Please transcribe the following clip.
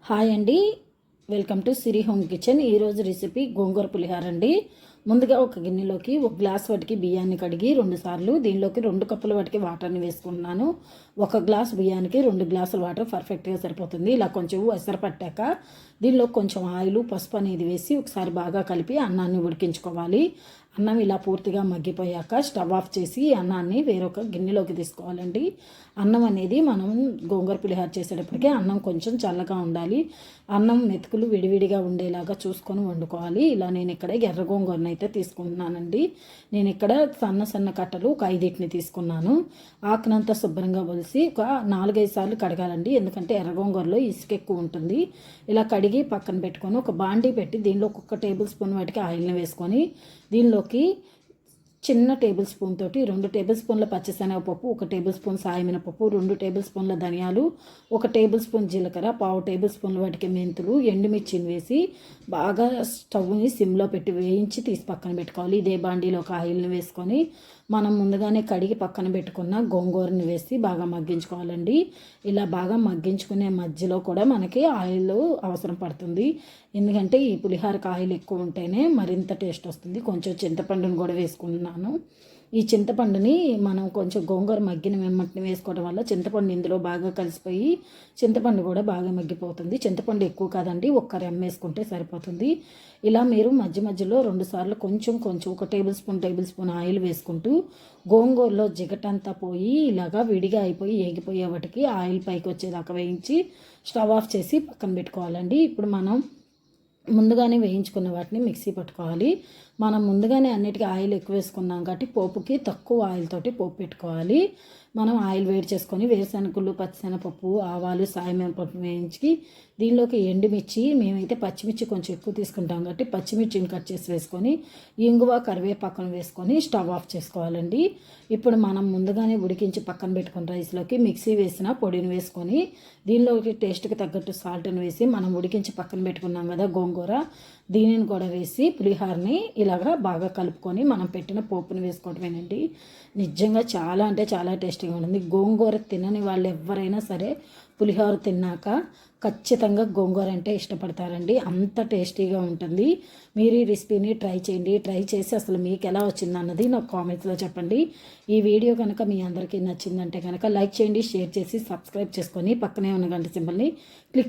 Hi అండి, welcome to Siri home kitchen. ఈరోజు recipe గోంగూర పులిహార అండి. ముందుగా ఒక గిన్నెలోకి ఒక గ్లాస్ వాటికి బియ్యాన్ని కడిగి 2 సార్లు దీనిలోకి 2 కప్పుల వాటికి వాటర్ని వేసుకుంటున్నాను. 1 గ్లాస్ బియ్యానికి 2 గ్లాసుల వాటర్ పర్ఫెక్ట్గా సరిపోతుంది. ఇలా కొంచెం ఎసరు పట్టాక దీనిలో కొంచెం ఆయిల్, పసుపు అనేది వేసి ఒకసారి బాగా కలిపి అన్నాన్ని ఉడికించుకోవాలి. అన్నం ఇలా పూర్తిగా మగ్గిపోయాక స్టవ్ ఆఫ్ చేసి అన్నాన్ని వేరొక గిన్నెలోకి తీసుకోవాలండి. అన్నం అనేది మనం గోంగూర పులిహార చేసేటప్పటికే అన్నం కొంచెం చల్లగా ఉండాలి. అన్నం మెతుకులు విడివిడిగా ఉండేలాగా చూసుకొని వండుకోవాలి. ఇలా నేను ఇక్కడ ఎర్ర గోంగూరను అయితే తీసుకుంటున్నానండి. నేను ఇక్కడ సన్న సన్న కట్టలు ఒక 5 తీసుకున్నాను. ఆకునంతా శుభ్రంగా ఒలిసి ఒక 4-5 సార్లు కడగాలండి, ఎందుకంటే ఎర్ర గోంగూరలో ఇసుక ఎక్కువ ఉంటుంది. ఇలా కడిగి పక్కన పెట్టుకొని ఒక బాండీ పెట్టి దీనిలో 1 టేబుల్ స్పూన్ వాటికి ఆయిల్ని వేసుకొని దీనిలోకి చిన్న టేబుల్ స్పూన్ తోటి 2 టేబుల్ స్పూన్ల పచ్చిశనగపప్పు, 1 టేబుల్ స్పూన్ సాయమినపప్పు, 2 టేబుల్ స్పూన్ల ధనియాలు, 1 టేబుల్ స్పూన్ జీలకర్ర, 1/2 టేబుల్ స్పూన్ల వాటికి మెంతులు, ఎండుమిర్చిని వేసి బాగా స్టవ్ని సిమ్లో పెట్టి వేయించి తీసి పక్కన పెట్టుకోవాలి. ఇదే బాండీలో ఒక ఆయిల్ని వేసుకొని మనం ముందుగానే కడిగి పక్కన పెట్టుకున్న గోంగూరని వేసి బాగా మగ్గించుకోవాలండి. ఇలా బాగా మగ్గించుకునే మధ్యలో కూడా మనకి ఆయిల్ అవసరం పడుతుంది, ఎందుకంటే ఈ పులిహోరకి ఆయిల్ ఎక్కువ ఉంటేనే మరింత టేస్ట్ వస్తుంది. కొంచెం చింతపండుని కూడా వేసుకున్నాను. ఈ చింతపండుని మనం కొంచెం గోంగూర మగ్గిన వెమ్మటిని వేసుకోవడం వల్ల చింతపండు ఇందులో బాగా కలిసిపోయి చింతపండు కూడా బాగా మగ్గిపోతుంది. చింతపండు ఎక్కువ కాదండి, 1 రెమ్మ వేసుకుంటే సరిపోతుంది. ఇలా మీరు మధ్య మధ్యలో 2 సార్లు కొంచెం 1 టేబుల్ స్పూన్ ఆయిల్ వేసుకుంటూ గోంగూరలో జిగటంతా పోయి ఇలాగా విడిగా అయిపోయి ఏగిపోయే వాటికి ఆయిల్ పైకి వచ్చేదాకా వేయించి స్టవ్ ఆఫ్ చేసి పక్కన పెట్టుకోవాలండి. ఇప్పుడు మనం ముందుగానే వేయించుకున్న వాటిని మిక్సీ పట్టుకోవాలి. మనం ముందుగానే అన్నిటికీ ఆయిల్ ఎక్కువ వేసుకున్నాం కాబట్టి పోపుకి తక్కువ ఆయిల్ తోటి పోపు పెట్టుకోవాలి. మనం ఆయిల్ వేడి చేసుకొని వేరుశనగలు, పచ్చిశనగపప్పు, ఆవాలు, సాయమినపప్పు వేయించి దీనిలోకి ఎండుమిర్చి, మేమైతే పచ్చిమిర్చి కొంచెం ఎక్కువ తీసుకుంటాం కాబట్టి పచ్చిమిర్చిని కట్ చేసి వేసుకొని ఇంగువ, కరివేపాకును వేసుకొని స్టవ్ ఆఫ్ చేసుకోవాలండి. ఇప్పుడు మనం ముందుగానే ఉడికించి పక్కన పెట్టుకున్న రైస్లోకి మిక్సీ వేసిన పొడిని వేసుకొని దీనిలోకి టేస్ట్కి తగ్గట్టు సాల్ట్ని వేసి మనం ఉడికించి పక్కన పెట్టుకున్నాం కదా గోంగూర, దీనిని కూడా వేసి పులిహోరని ఇలాగా బాగా కలుపుకొని మనం పెట్టిన పోపుని వేసుకోవడమేనండి. నిజంగా చాలా అంటే చాలా టేస్టీగా ఉంటుంది. గోంగూర తినని వాళ్ళు ఎవరైనా సరే పులిహోర తిన్నాక ఖచ్చితంగా గోంగూర అంటే ఇష్టపడతారండి, అంత టేస్టీగా ఉంటుంది. మీరు ఈ రెసిపీని ట్రై చేయండి. ట్రై చేసి అసలు మీకు ఎలా వచ్చిందన్నది నాకు కామెంట్స్లో చెప్పండి. ఈ వీడియో కనుక మీ అందరికీ నచ్చిందంటే కనుక లైక్ చేయండి, షేర్ చేసి సబ్స్క్రైబ్ చేసుకొని పక్కనే ఉన్న గంట సింబల్ని క్లిక్